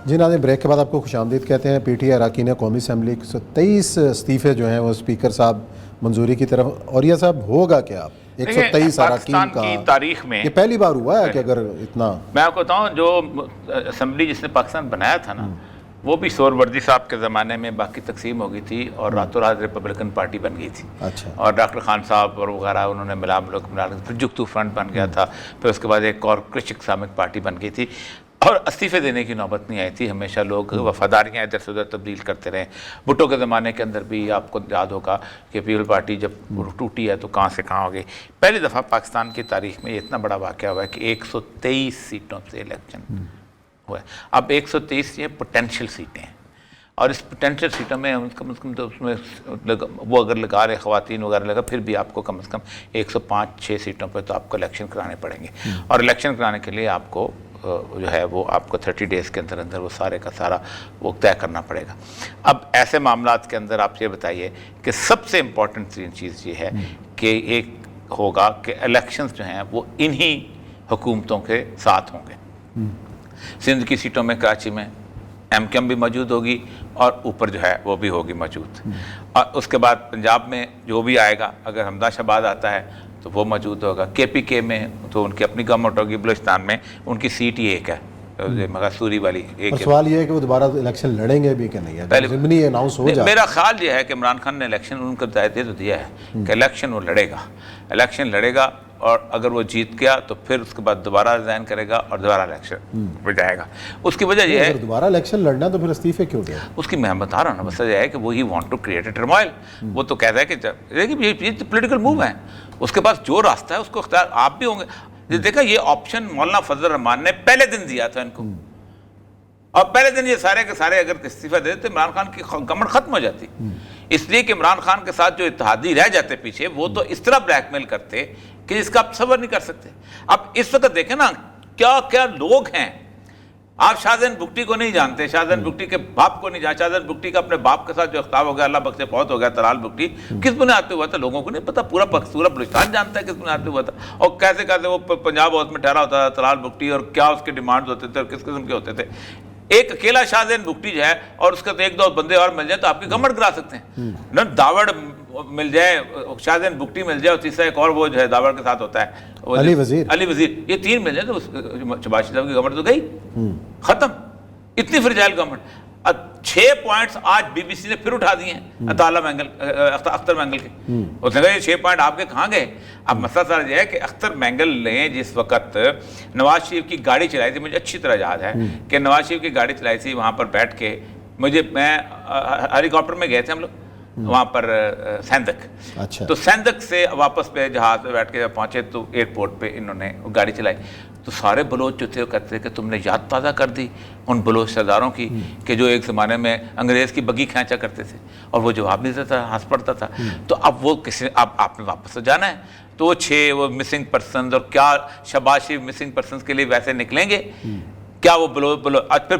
جی ناظرین، بریک کے بعد آپ کو خوش آمدید کہتے ہیں۔ پی ٹی آئی اراکین قومی اسمبلی 123 استعفے جو ہیں وہ اسپیکر صاحب منظوری کی طرف، اور یہ صاحب ہوگا کیا 123 اراکین کا؟ کی تاریخ میں یہ پہلی بار ہوا ہے کہ اگر اتنا، میں آپ کو بتاؤں جو اسمبلی جس نے پاکستان بنایا تھا نا، وہ بھی سور وردی صاحب کے زمانے میں باقی تقسیم ہو گئی تھی اور راتوں رات ریپبلکن پارٹی بن گئی تھی۔ اچھا، اور ڈاکٹر خان صاحب اور وغیرہ انہوں نے ملا پھر جگتو فرنٹ بن گیا تھا، پھر اس کے بعد ایک اور کرسچک اسلامک پارٹی بن گئی تھی، اور استعفے دینے کی نوبت نہیں آئی تھی۔ ہمیشہ لوگ وفاداریاں ادھر سے ادھر تبدیل کرتے رہے۔ بھٹو کے زمانے کے اندر بھی آپ کو یاد ہوگا کہ پیپل پارٹی جب ٹوٹی ہے تو کہاں سے کہاں ہو گئی۔ پہلی دفعہ پاکستان کی تاریخ میں یہ اتنا بڑا واقعہ ہوا ہے کہ 123 سیٹوں سے الیکشن ہوا ہے۔ اب 123 یہ پوٹینشیل سیٹیں ہیں، اور اس پوٹینشیل سیٹوں میں کم از کم تو اس میں وہ اگر لگا رہے خواتین وغیرہ لگا، پھر بھی آپ کو کم از کم 105-6 سیٹوں پہ تو آپ کو الیکشن کرانے پڑیں گے، اور الیکشن کرانے کے لیے آپ کو جو ہے وہ آپ کو 30 ڈیز کے اندر اندر وہ سارے کا سارا وہ طے کرنا پڑے گا۔ اب ایسے معاملات کے اندر آپ یہ بتائیے کہ سب سے امپورٹنٹ ترین چیز یہ ہے کہ ایک ہوگا کہ الیکشنز جو ہیں وہ انہی حکومتوں کے ساتھ ہوں گے۔ سندھ کی سیٹوں میں کراچی میں ایم کیو ایم بھی موجود ہوگی، اور اوپر جو ہے وہ بھی ہوگی موجود، اور اس کے بعد پنجاب میں جو بھی آئے گا، اگر حمدہ شہباز آتا ہے تو وہ موجود ہوگا۔ کے پی کے میں تو ان کی اپنی گورنمنٹ ہوگی، بلوچستان میں ان کی سیٹ ہی ایک ہے، مغسوری والی ایک۔ سوال یہ ہے کہ وہ دوبارہ الیکشن لڑیں گے بھی کہ نہیں؟ ضمنی اناؤنس ہو جائے۔ میرا خیال یہ ہے کہ عمران خان نے الیکشن ان کو دے تو دیا ہے کہ الیکشن وہ لڑے گا، الیکشن لڑے گا، اور اگر وہ جیت گیا تو پھر اس کے بعد دوبارہ ریزائن کرے گا اور دوبارہ الیکشن پہ جائے گا۔ اس کی وجہ یہ ہے، اگر دوبارہ الیکشن لڑنا تو پھر استعفے کیوں دیں؟ اس کی میں بتا رہا ہوں نا، مسئلہ یہ ہے کہ وہ ہی want to create a turmoil. وہ تو کہتا ہے کہ یہ پولیٹیکل موو ہے، اس کے پاس جو راستہ ہے اس کو اختیار آپ بھی ہوں گے۔ دیکھا یہ آپشن مولانا فضل الرحمان نے پہلے دن دیا تھا ان کو، اور پہلے دن یہ سارے کے سارے اگر استعفیٰ دے دیتے عمران خان کی گورنمنٹ ختم ہو جاتی، اس لیے کہ عمران خان کے ساتھ جو اتحادی رہ جاتے پیچھے، وہ تو اس طرح بلیک میل کرتے کہ جس کا آپ تصور نہیں کر سکتے۔ اب اس وقت دیکھیں نا کیا کیا لوگ ہیں۔ آپ شاہزین بگٹی کو نہیں جانتے، شاہزین بگٹی کے باپ کو نہیں جانتے، شاہزین بگٹی کا اپنے باپ کے ساتھ جو اختلاف ہو گیا، اللہ بخشے فوت ہو گیا، طلال بگٹی، کس بنیاد پہ ہوا تھا لوگوں کو نہیں پتا، پورا بلوچستان جانتا ہے کس بنیاد پہ ہوا تھا، اور کیسے کیسے وہ پنجاب ہاؤس میں ٹھہرا ہوتا تھا طلال بگٹی، اور کیا اس کے ڈیمانڈز ہوتے تھے اور کس قسم کے ہوتے تھے۔ ایک اکیلا شاہزین بگٹی جو ہے اور اس کے تو ایک دو بندے اور مل جائیں تو آپ کی گورنمنٹ گرا سکتے ہیں نا۔ داوڑ مل جائے، شاہزین بگٹی مل جائے، اور تیسرا ایک اور وہ جو ہے داوڑ کے ساتھ ہوتا ہے علی وزیر، یہ تین مل جائیں تو شہباز شریف صاحب کی گورنمنٹ تو گئی، ختم۔ اتنی فرجائل گورنمنٹ۔ 6 پوائنٹس آج بی بی سی نے پھر اٹھا دیے ہیں اختر مینگل کے۔ اس نے کہا یہ 6 پوائنٹ آپ کے کہاں گئے؟ اب مسئلہ سارا یہ ہے کہ اختر مینگل نے جس وقت نواز شریف کی گاڑی چلائی تھی، مجھے اچھی طرح یاد ہے کہ نواز شریف کی گاڑی چلائی تھی، وہاں پر بیٹھ کے میں ہیلی کاپٹر میں گئے تھے ہم لوگ وہاں پر سیندک، تو سیندک سے واپس پہ جہاز پہ بیٹھ کے پہنچے تو ایئرپورٹ پہ انہوں نے گاڑی چلائی، تو سارے بلوچ جو تھے وہ کہتے تھے کہ تم نے یاد تازہ کر دی ان بلوچ سرداروں کی کہ جو ایک زمانے میں انگریز کی بگی کھینچا کرتے تھے، اور وہ جواب نہیں دیتا تھا، ہنس پڑتا تھا۔ تو اب وہ اب آپ نے واپس سے جانا ہے، تو وہ 6 وہ مسنگ پرسنز، اور کیا شہباز شریف مسنگ پرسنز کے لیے ویسے نکلیں گے؟ کیا وہ پھر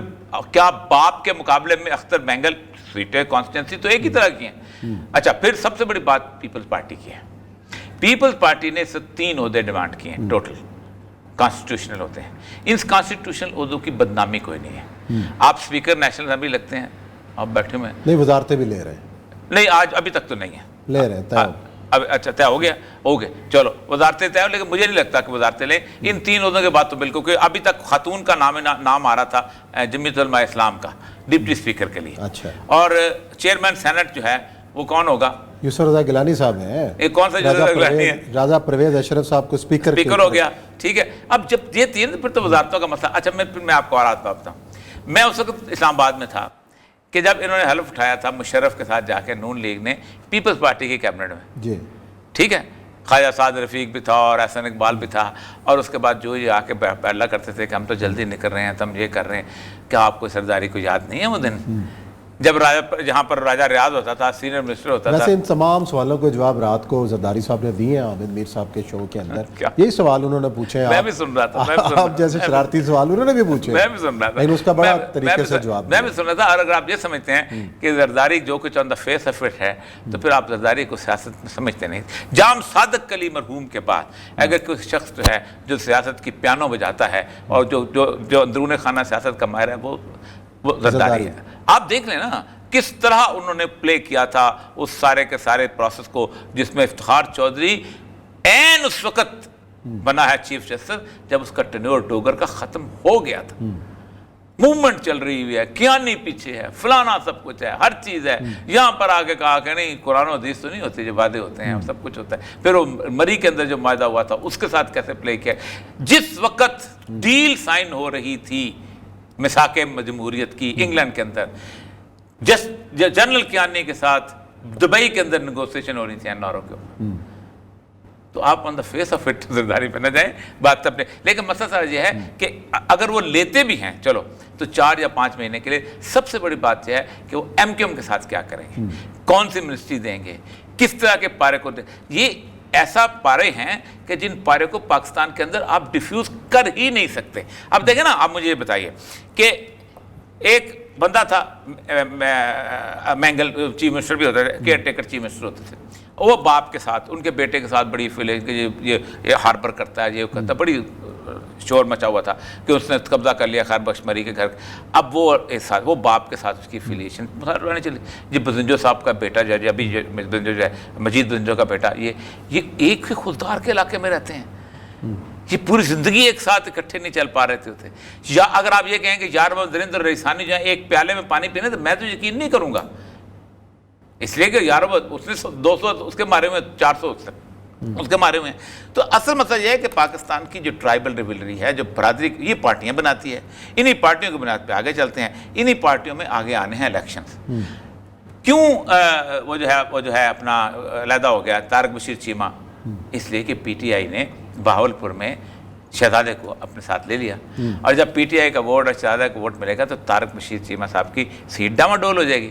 کیا باپ کے مقابلے میں اختر مینگل سیٹیں کانسٹیٹنسی تو ایک ہی طرح کی ہیں۔ اچھا، پھر سب سے بڑی بات پیپلز پارٹی کی ہے۔ پیپلز پارٹی نے 3 عہدے ڈیمانڈ کیے ہیں ٹوٹل، کانسٹیٹیوشنل ہوتے ہیں۔ ان کانسٹیٹیوشنل عہدوں کی بدنامی کوئی نہیں ہے۔ آپ اسپیکر نیشنل اسمبلی لگتے ہیں، آپ بیٹھے ہوئے ہیں، نہیں وزارتیں بھی لے رہے ہیں، نہیں آج ابھی تک تو نہیں ہے، لے رہے ہیں اب اچھا طے ہو گیا، چلو وزارتیں طے ہو، لیکن مجھے نہیں لگتا کہ وزارتیں لیں ان 3 عہدوں کے بعد تو بالکل، کیونکہ ابھی تک خاتون کا نام آ رہا تھا جمعیت علماء اسلام کا ڈپٹی اسپیکر کے لیے، اچھا، اور چیئرمین سینٹ جو ہے وہ کون ہوگا؟ یوسف رضا گیلانی صاحب ہیں۔ ایک کون سا یوسف رضا گیلانی ہے؟ راجہ پرویز اشرف صاحب کو اسپیکر ہو گیا، ٹھیک ہے۔ اب جب یہ 3 پھر تو وزارتوں کا مسئلہ۔ اچھا میں آپ کو اور بات بتاؤں، میں اس وقت اسلام آباد میں تھا کہ جب انہوں نے حلف اٹھایا تھا مشرف کے ساتھ جا کے نون لیگ نے پیپلز پارٹی کی کیبنٹ میں، جی ٹھیک ہے، خواجہ سعد رفیق بھی تھا اور احسن اقبال بھی تھا، اور اس کے بعد جو یہ آ کے پیلا کرتے تھے کہ ہم تو جلدی نکل رہے ہیں، تو ہم یہ کر رہے ہیں، کیا آپ کو سرداری کو یاد نہیں ہے وہ دن جب جہاں پر راجہ ریاض ہوتا تھا، سینئر منسٹر ہوتا تھا؟ ویسے ان تمام سوالوں کے جواب رات کو زرداری صاحب نے دیے ہیں عابد میر صاحب کے شو کے اندر، یہی سوال انہوں نے پوچھے ہیں، میں بھی سن رہا تھا، آپ جیسے شرارتی سوال انہوں نے بھی پوچھے، میں بھی سن رہا تھا، لیکن اس کا بڑا طریقے سے جواب میں بھی سن رہا تھا۔ اور اگر آپ یہ سمجھتے ہیں کہ زرداری جو کچھ آن دا فیس آف اٹ ہے، تو پھر آپ زرداری کو سیاست میں سمجھتے نہیں۔ جام صادق علی مرحوم کے بعد اگر کوئی شخص جو ہے جو سیاست کی پیانو بجاتا ہے اور جو اندرون خانہ سیاست کا ماہر ہے، وہ زرداری ہے. آپ دیکھ لیں نا کس طرح انہوں نے پلے کیا تھا اس سارے کے سارے پروسیس کو, جس میں افتخار چودھری عین اس وقت بنا ہے چیف جسٹس جب اس کا ٹینیور ڈوگر کا ختم ہو گیا تھا. موومنٹ چل رہی ہوئی ہے, کیانی پیچھے ہے, فلانا سب کچھ ہے, ہر چیز ہے. یہاں پر آگے کہا کہ نہیں قرآن و حدیث تو نہیں ہوتی, جو وعدے ہوتے ہیں سب کچھ ہوتا ہے. پھر وہ مری کے اندر جو معاہدہ ہوا تھا اس کے ساتھ کیسے پلے کیا. جس وقت ڈیل سائن ہو رہی تھی میثاق جمہوریت کی انگلینڈ کے اندر, جنرل کیانی کے ساتھ دبئی کے اندر نیگوسیشن ہو رہی تھی NRO کے اوپر, تو آپ on the face of it Zardari پہ نہ جائیں بات اپنے. لیکن مسئلہ سارا یہ ہے کہ اگر وہ لیتے بھی ہیں چلو تو 4 یا 5 مہینے کے لیے, سب سے بڑی بات یہ ہے کہ وہ MQM کے ساتھ کیا کریں گے, کون سی منسٹری دیں گے, کس طرح کے پارے کو دیں. یہ ایسا پارے ہیں کہ جن پارے کو پاکستان کے اندر آپ ڈیفیوز کر ہی نہیں سکتے. اب دیکھیں نا, آپ مجھے یہ بتائیے کہ ایک بندہ تھا مینگل, چیف منسٹر بھی ہوتا ہے, کیئر ٹیکر چیف منسٹر ہوتے تھے, وہ باپ کے ساتھ ان کے بیٹے کے ساتھ بڑی فیلنگ کہ یہ ہاربر کرتا ہے, یہ کرتا ہے, بڑی شور مچا ہوا تھا کہ اس نے قبضہ کر لیا خیر بخش مری کے گھر. اب وہ باپ کے ساتھ اس کی فیلیشن رہنے چلی. یہ بزنجو صاحب کا بیٹا جو ہے, ابھی بزنجو جو ہے مجید بزنجو کا بیٹا, یہ ایک ہی خوددار کے علاقے میں رہتے ہیں. یہ پوری زندگی ایک ساتھ اکٹھے نہیں چل پا رہے تھے. یا اگر آپ یہ کہیں کہ یار محمد نریندر ریسانی جو ہے ایک پیالے میں پانی پینے, تو میں تو یقین نہیں کروں گا, اس لیے کہ یار اس نے 200 اس کے مارے ہوئے 400 اس کے مارے ہوئے ہیں. تو اصل مسئلہ یہ ہے کہ پاکستان کی جو ٹرائبل ریولری ہے, جو برادری, یہ پارٹیاں بناتی ہے, انہی پارٹیوں کی بنیاد پہ آگے چلتے ہیں, انہی پارٹیوں میں آگے آنے ہیں الیکشنز. کیوں وہ جو ہے اپنا علیحدہ ہو گیا طارق بشیر چیمہ, اس لیے کہ PTI نے بہاولپور میں شہزادے کو اپنے ساتھ لے لیا, اور جب PTI کا ووٹ اور شہزادے کا ووٹ ملے گا تو طارق بشیر چیمہ صاحب کی سیٹ ڈاواڈول ہو جائے گی.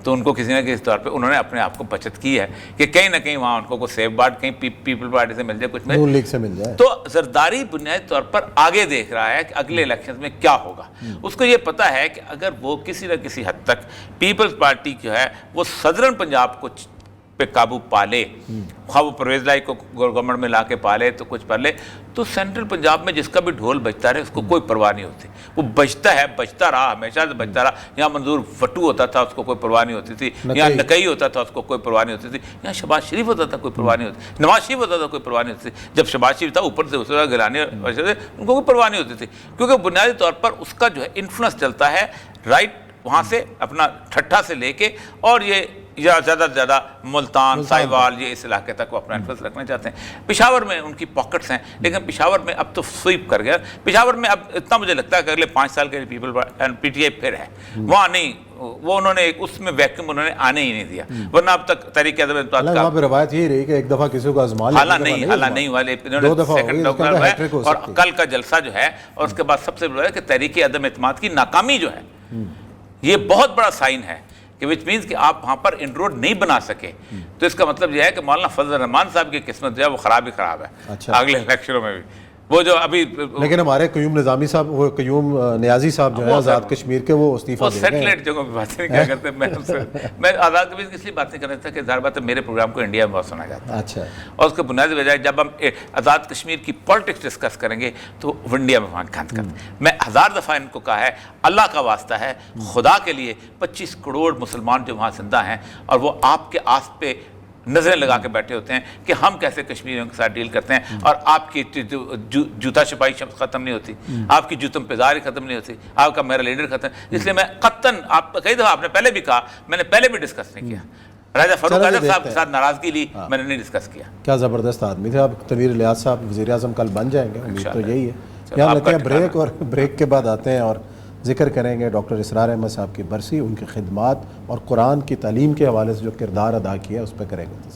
تو ان کو کسی نہ کسی طور پہ انہوں نے اپنے آپ کو بچت کی ہے کہ کہیں نہ کہیں وہاں ان کو سیف بارڈ کہیں پیپل پارٹی سے مل جائے, کچھ نون لیگ سے مل جائے. تو زرداری بنیادی طور پر آگے دیکھ رہا ہے کہ اگلے الیکشن میں کیا ہوگا. اس کو یہ پتا ہے کہ اگر وہ کسی نہ کسی حد تک پیپلز پارٹی جو ہے وہ صدرن پنجاب کو پہ قابو پالے, خواہ وہ پرویز لائی کو گورنمنٹ میں لا کے پالے تو کچھ پالے, تو سینٹرل پنجاب میں جس کا بھی ڈھول بجتا رہے اس کو کوئی پرواہ نہیں ہوتی. وہ بجتا ہے, بجتا رہا, ہمیشہ سے بجتا رہا. یہاں منظور فٹو ہوتا تھا, اس کو کوئی پرواہ نہیں ہوتی تھی. یہاں نکئی ہوتا تھا, اس کو کوئی پرواہ نہیں ہوتی تھی. یہاں شہباز شریف ہوتا تھا, کوئی پرواہ نہیں ہوتی. نواز شریف ہوتا تھا, کوئی پرواہ نہیں ہوتی تھی. جب شہباز شریف تھا اوپر سے اسے گلانے ان کو کوئی پرواہ نہیں ہوتی تھی, کیونکہ بنیادی طور پر اس کا جو ہے انفلوئنس چلتا ہے رائٹ وہاں سے اپنا ٹھٹھا سے لے کے, اور یہ یا زیادہ سے زیادہ ملتان, سائیوال, یہ اس علاقے تک وہ اپنا انفلوئنس رکھنا چاہتے ہیں. پشاور میں ان کی پاکٹس ہیں, لیکن پشاور میں اب تو سویپ کر گیا. پشاور میں اب اتنا مجھے لگتا ہے کہ اگلے 5 سال کے لیے PTI پھر ہے وہاں نہیں, وہ انہوں نے اس میں ویکیوم انہوں نے آنے ہی نہیں دیا. ورنہ اب تک تحریک عدم اعتماد کا روایت یہی رہی کہ ایک دفعہ کسی کو آزما لیا, حالہ نہیں ہوا, سیکنڈ اور کل کا جلسہ جو ہے, اور اس کے بعد سب سے بڑا ہے کہ تحریک عدم اعتماد کی ناکامی جو ہے یہ بہت بڑا سائن ہے, کہ وچ مینس کہ آپ وہاں پر انروڈ نہیں بنا سکے. تو اس کا مطلب یہ ہے کہ مولانا فضل الرحمان صاحب کی قسمت جو ہے وہ خراب ہی خراب ہے اگلے الیکشنوں میں بھی. وہ جو ابھی لیکن ہمارے قیوم نظامی صاحب, وہ قیوم نیازی صاحب جو ہے آزاد کشمیر کے, وہ استعفیٰ دے گئے ہیں. سیٹلائٹ جگہوں پہ باتیں نہیں کیا کرتے. میں آزاد کشمیر کی اس لیے بات نہیں کر رہا تھا کہ ظاہر بات ہے میرے پروگرام کو انڈیا میں بہت سنا جاتا ہے. اچھا, اور اس کے بنیادی وجہ جب ہم آزاد کشمیر کی پالیٹکس ڈسکس کریں گے تو انڈیا میں وہاں گند کرتے. میں 1000 دفعہ ان کو کہا ہے, اللہ کا واسطہ ہے, خدا کے لیے 25 کروڑ مسلمان جو وہاں زندہ ہیں, اور وہ آپ کے آس پہ نظریں لگا کے بیٹھے ہوتے ہیں کہ ہم کیسے کشمیریوں کے ساتھ ڈیل کرتے ہیں, اور آپ کی جوتا چھپائی ختم نہیں ہوتی, آپ کی جوتم پزاری ختم نہیں ہوتی, آپ کا میرا لیڈر ختم. اس لیے میں قطعاً, آپ کئی دفعہ آپ نے پہلے بھی کہا, میں نے پہلے بھی ڈسکس نہیں کیا, راجہ فاروق اعظم صاحب کے ساتھ ناراضگی لی, میں نے نہیں ڈسکس کیا. کیا زبردست آدمی تھے. اب تنویر الیاس صاحب وزیر اعظم کل بن جائیں گے, امید تو یہی ہے. یہاں لیتے ہیں بریک, اور بریک کے بعد آتے ہیں اور ذکر کریں گے ڈاکٹر اسرار احمد صاحب کی برسی, ان کی خدمات اور قرآن کی تعلیم کے حوالے سے جو کردار ادا کیا ہے اس پہ کریں گے.